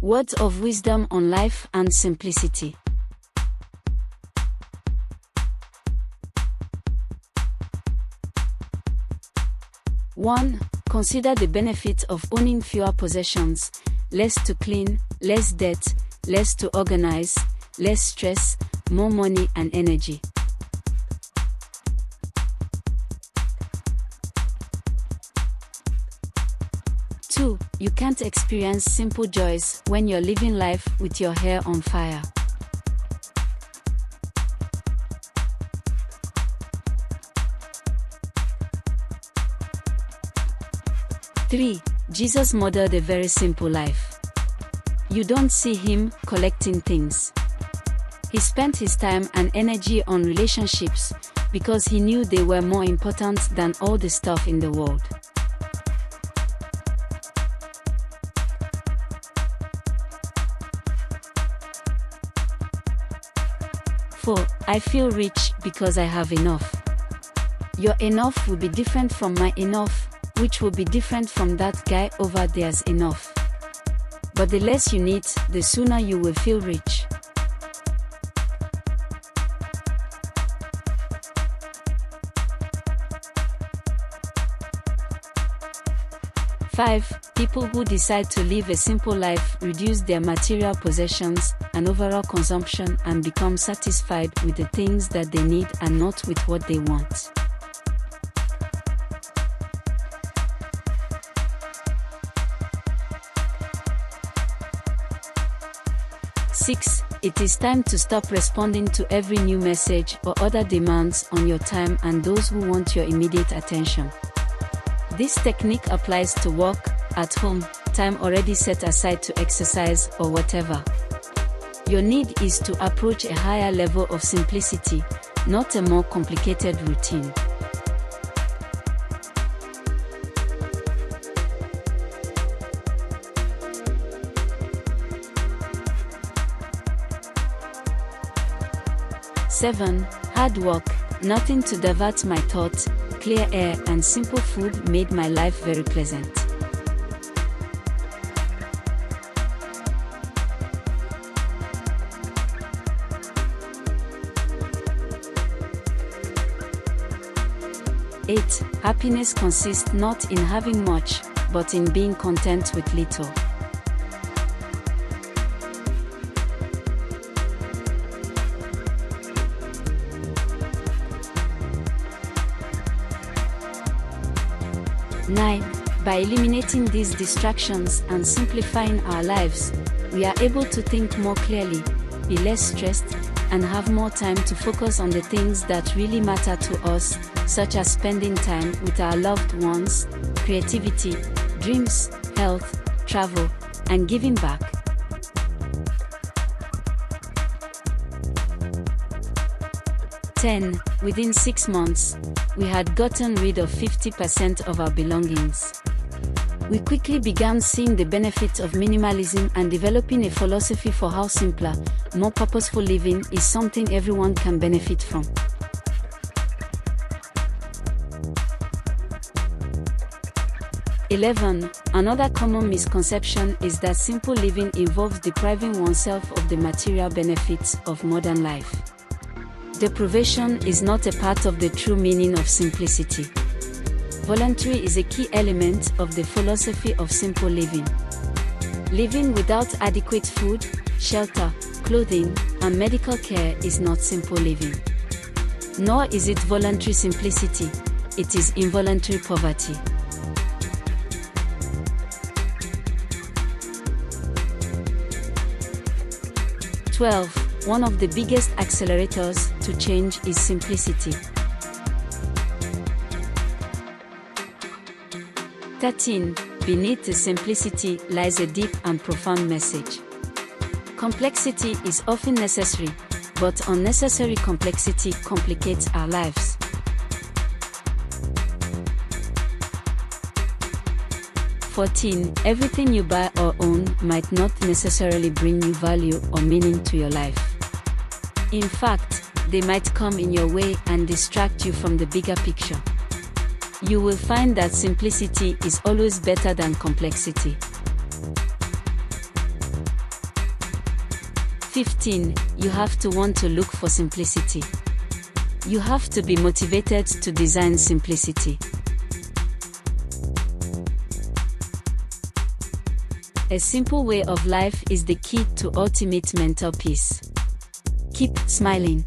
Words of wisdom on life and simplicity. One, consider the benefit of owning fewer possessions: less to clean, less debt, less to organize, less stress, more money and energy. 2. You can't experience simple joys when you're living life with your hair on fire. Three, Jesus modeled a very simple life. You don't see him collecting things. He spent his time and energy on relationships because he knew they were more important than all the stuff in the world. 4. I feel rich because I have enough. Your enough will be different from my enough, which will be different from that guy over there's enough. But the less you need, the sooner you will feel rich. Five, people who decide to live a simple life reduce their material possessions and overall consumption and become satisfied with the things that they need and not with what they want. Six, it is time to stop responding to every new message or other demands on your time and those who want your immediate attention. This technique applies to work, at home, time already set aside to exercise or whatever. Your need is to approach a higher level of simplicity, not a more complicated routine. Seven, hard work, nothing to divert my thoughts, clear air and simple food made my life very pleasant. Eight, happiness consists not in having much, but in being content with little. 9. By eliminating these distractions and simplifying our lives, we are able to think more clearly, be less stressed, and have more time to focus on the things that really matter to us, such as spending time with our loved ones, creativity, dreams, health, travel, and giving back. Within 6 months, we had gotten rid of 50% of our belongings. We quickly began seeing the benefits of minimalism and developing a philosophy for how simpler, more purposeful living is something everyone can benefit from. Another common misconception is that simple living involves depriving oneself of the material benefits of modern life. Deprivation is not a part of the true meaning of simplicity. Voluntary is a key element of the philosophy of simple living. Living without adequate food, shelter, clothing, and medical care is not simple living. Nor is it voluntary simplicity, it is involuntary poverty. One of the biggest accelerators to change is simplicity. 13. Beneath the simplicity lies a deep and profound message. Complexity is often necessary, but unnecessary complexity complicates our lives. 14. Everything you buy or own might not necessarily bring you value or meaning to your life. In fact, they might come in your way and distract you from the bigger picture. You will find that simplicity is always better than complexity. 15. You have to want to look for simplicity. You have to be motivated to design simplicity. A simple way of life is the key to ultimate mental peace. Keep smiling.